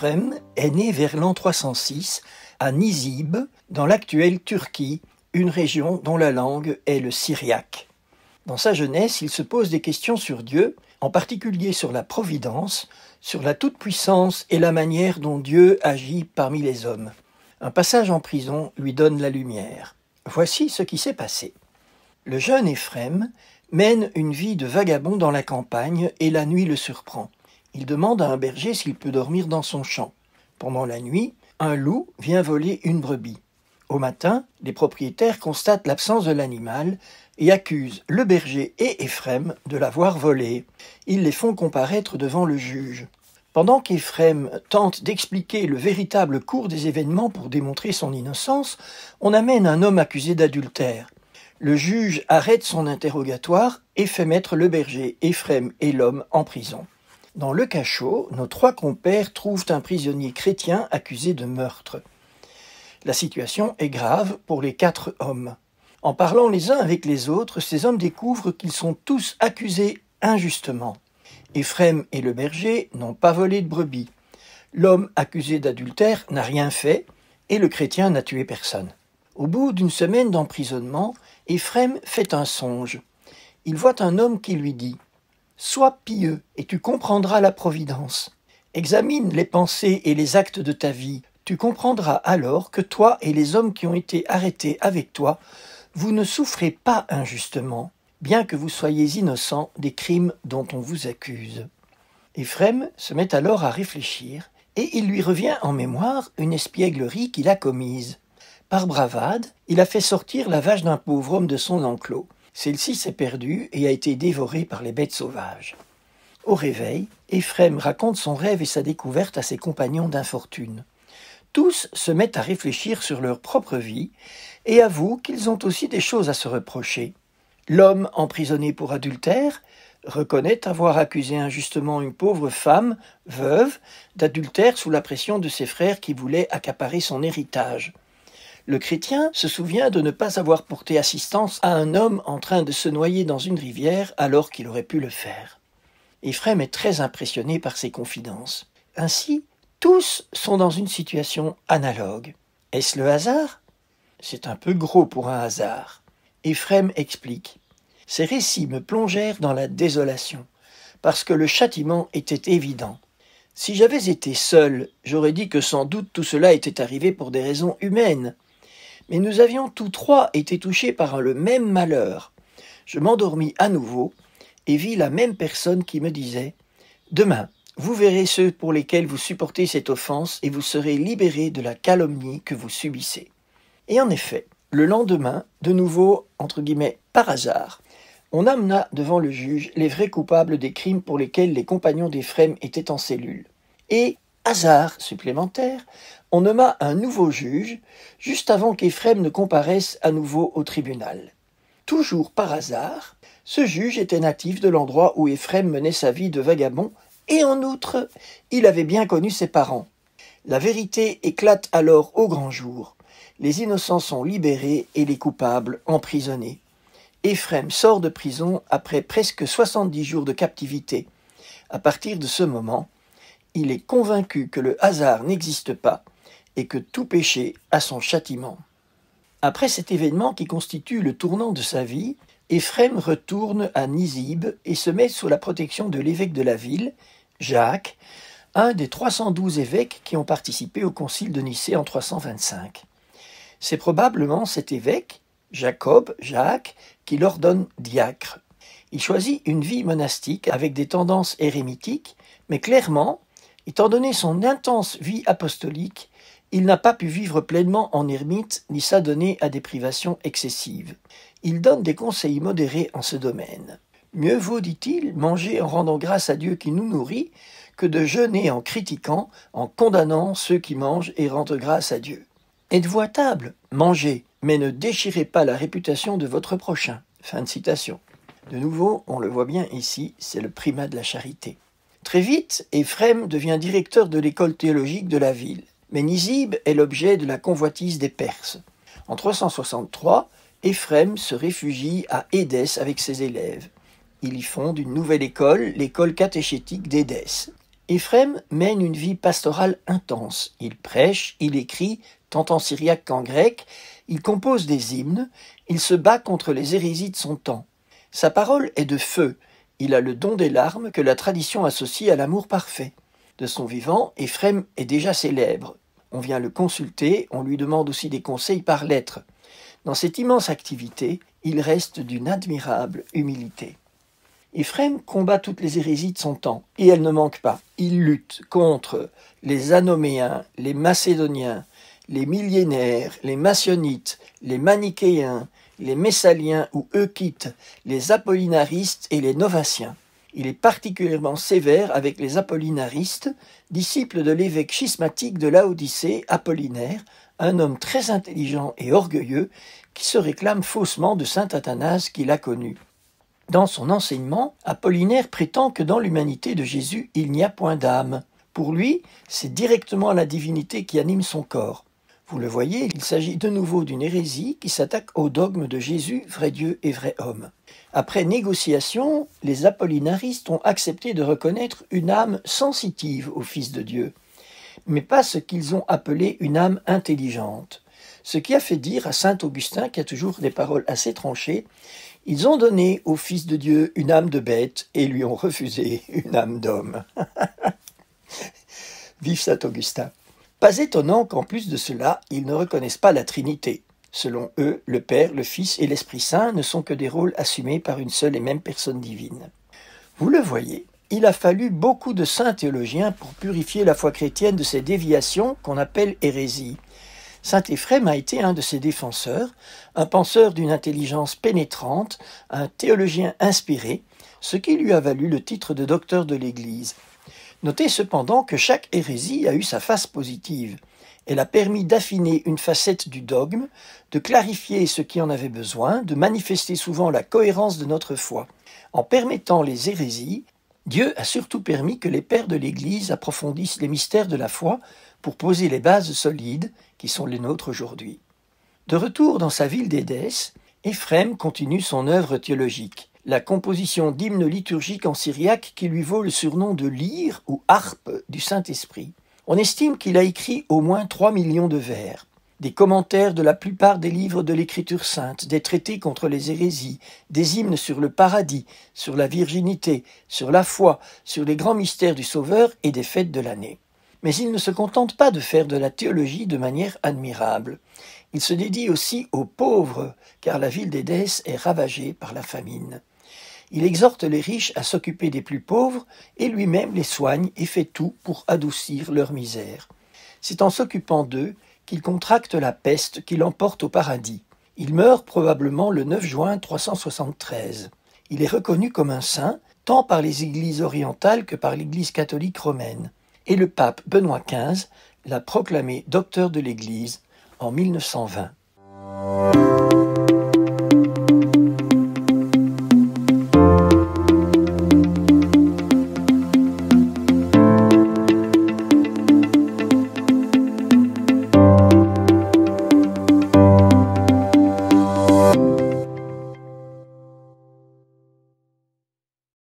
Éphrem est né vers l'an 306 à Nizib, dans l'actuelle Turquie, une région dont la langue est le syriaque. Dans sa jeunesse, il se pose des questions sur Dieu, en particulier sur la providence, sur la toute-puissance et la manière dont Dieu agit parmi les hommes. Un passage en prison lui donne la lumière. Voici ce qui s'est passé. Le jeune Éphrem mène une vie de vagabond dans la campagne et la nuit le surprend. Il demande à un berger s'il peut dormir dans son champ. Pendant la nuit, un loup vient voler une brebis. Au matin, les propriétaires constatent l'absence de l'animal et accusent le berger et Éphrem de l'avoir volé. Ils les font comparaître devant le juge. Pendant qu'Éphrem tente d'expliquer le véritable cours des événements pour démontrer son innocence, on amène un homme accusé d'adultère. Le juge arrête son interrogatoire et fait mettre le berger, Éphrem et l'homme en prison. Dans le cachot, nos trois compères trouvent un prisonnier chrétien accusé de meurtre. La situation est grave pour les 4 hommes. En parlant les uns avec les autres, ces hommes découvrent qu'ils sont tous accusés injustement. Éphrem et le berger n'ont pas volé de brebis. L'homme accusé d'adultère n'a rien fait et le chrétien n'a tué personne. Au bout d'une semaine d'emprisonnement, Éphrem fait un songe. Il voit un homme qui lui dit « Sois pieux et tu comprendras la providence. Examine les pensées et les actes de ta vie. Tu comprendras alors que toi et les hommes qui ont été arrêtés avec toi, vous ne souffrez pas injustement, bien que vous soyez innocents des crimes dont on vous accuse. » Éphrem se met alors à réfléchir et il lui revient en mémoire une espièglerie qu'il a commise. Par bravade, il a fait sortir la vache d'un pauvre homme de son enclos. Celle-ci s'est perdue et a été dévorée par les bêtes sauvages. Au réveil, Éphrem raconte son rêve et sa découverte à ses compagnons d'infortune. Tous se mettent à réfléchir sur leur propre vie et avouent qu'ils ont aussi des choses à se reprocher. L'homme emprisonné pour adultère reconnaît avoir accusé injustement une pauvre femme, veuve, d'adultère sous la pression de ses frères qui voulaient accaparer son héritage. Le chrétien se souvient de ne pas avoir porté assistance à un homme en train de se noyer dans une rivière alors qu'il aurait pu le faire. Éphrem est très impressionné par ces confidences. Ainsi, tous sont dans une situation analogue. Est-ce le hasard ? C'est un peu gros pour un hasard. Éphrem explique. Ces récits me plongèrent dans la désolation, parce que le châtiment était évident. Si j'avais été seul, j'aurais dit que sans doute tout cela était arrivé pour des raisons humaines. Mais nous avions tous trois été touchés par le même malheur. Je m'endormis à nouveau et vis la même personne qui me disait « Demain, vous verrez ceux pour lesquels vous supportez cette offense et vous serez libérés de la calomnie que vous subissez. » Et en effet, le lendemain, de nouveau, entre guillemets, par hasard, on amena devant le juge les vrais coupables des crimes pour lesquels les compagnons d'Éphrem étaient en cellule. Et, hasard supplémentaire, on nomma un nouveau juge, juste avant qu'Éphrem ne comparaisse à nouveau au tribunal. Toujours par hasard, ce juge était natif de l'endroit où Éphrem menait sa vie de vagabond, et en outre, il avait bien connu ses parents. La vérité éclate alors au grand jour. Les innocents sont libérés et les coupables emprisonnés. Éphrem sort de prison après presque 70 jours de captivité. À partir de ce moment, il est convaincu que le hasard n'existe pas et que tout péché a son châtiment. Après cet événement qui constitue le tournant de sa vie, Éphrem retourne à Nizib et se met sous la protection de l'évêque de la ville, Jacques, un des 312 évêques qui ont participé au concile de Nicée en 325. C'est probablement cet évêque, Jacques, qui l'ordonne diacre. Il choisit une vie monastique avec des tendances érémitiques, mais clairement, étant donné son intense vie apostolique, il n'a pas pu vivre pleinement en ermite ni s'adonner à des privations excessives. Il donne des conseils modérés en ce domaine. Mieux vaut, dit-il, manger en rendant grâce à Dieu qui nous nourrit, que de jeûner en critiquant, en condamnant ceux qui mangent et rendent grâce à Dieu. Êtes-vous à table ? Mangez, mais ne déchirez pas la réputation de votre prochain. Fin de citation. De nouveau, on le voit bien ici, c'est le primat de la charité. Très vite, Éphrem devient directeur de l'école théologique de la ville. Mais Nizib est l'objet de la convoitise des Perses. En 363, Éphrem se réfugie à Édesse avec ses élèves. Il y fonde une nouvelle école, l'école catéchétique d'Édesse. Éphrem mène une vie pastorale intense. Il prêche, il écrit, tant en syriaque qu'en grec, il compose des hymnes, il se bat contre les hérésies de son temps. Sa parole est de feu, il a le don des larmes que la tradition associe à l'amour parfait. De son vivant, Éphrem est déjà célèbre. On vient le consulter, on lui demande aussi des conseils par lettre. Dans cette immense activité, il reste d'une admirable humilité. Éphrem combat toutes les hérésies de son temps, et elles ne manquent pas. Il lutte contre les Anoméens, les Macédoniens, les millénaires, les Massionites, les Manichéens, les Messaliens ou Euchites, les Apollinaristes et les Novatiens. Il est particulièrement sévère avec les Apollinaristes, disciples de l'évêque schismatique de Laodicée, Apollinaire, un homme très intelligent et orgueilleux qui se réclame faussement de saint Athanase qu'il a connu. Dans son enseignement, Apollinaire prétend que dans l'humanité de Jésus, il n'y a point d'âme. Pour lui, c'est directement la divinité qui anime son corps. Vous le voyez, il s'agit de nouveau d'une hérésie qui s'attaque au dogme de Jésus, vrai Dieu et vrai homme. Après négociation, les apollinaristes ont accepté de reconnaître une âme sensitive au Fils de Dieu, mais pas ce qu'ils ont appelé une âme intelligente. Ce qui a fait dire à saint Augustin, qui a toujours des paroles assez tranchées, « Ils ont donné au Fils de Dieu une âme de bête et lui ont refusé une âme d'homme. » Vive saint Augustin. Pas étonnant qu'en plus de cela, ils ne reconnaissent pas la Trinité. Selon eux, le Père, le Fils et l'Esprit Saint ne sont que des rôles assumés par une seule et même personne divine. Vous le voyez, il a fallu beaucoup de saints théologiens pour purifier la foi chrétienne de ces déviations qu'on appelle hérésies. Saint Éphrem a été un de ses défenseurs, un penseur d'une intelligence pénétrante, un théologien inspiré, ce qui lui a valu le titre de docteur de l'Église. Notez cependant que chaque hérésie a eu sa face positive. Elle a permis d'affiner une facette du dogme, de clarifier ce qui en avait besoin, de manifester souvent la cohérence de notre foi. En permettant les hérésies, Dieu a surtout permis que les pères de l'Église approfondissent les mystères de la foi pour poser les bases solides qui sont les nôtres aujourd'hui. De retour dans sa ville d'Édesse, Éphrem continue son œuvre théologique. La composition d'hymnes liturgiques en syriaque qui lui vaut le surnom de lyre ou harpe du Saint-Esprit. On estime qu'il a écrit au moins 3 millions de vers. Des commentaires de la plupart des livres de l'Écriture sainte, des traités contre les hérésies, des hymnes sur le paradis, sur la virginité, sur la foi, sur les grands mystères du Sauveur et des fêtes de l'année. Mais il ne se contente pas de faire de la théologie de manière admirable. Il se dédie aussi aux pauvres, car la ville d'Édesse est ravagée par la famine. Il exhorte les riches à s'occuper des plus pauvres et lui-même les soigne et fait tout pour adoucir leur misère. C'est en s'occupant d'eux qu'il contracte la peste qui l'emporte au paradis. Il meurt probablement le 9 juin 373. Il est reconnu comme un saint, tant par les églises orientales que par l'Église catholique romaine. Et le pape Benoît XV l'a proclamé docteur de l'Église en 1920.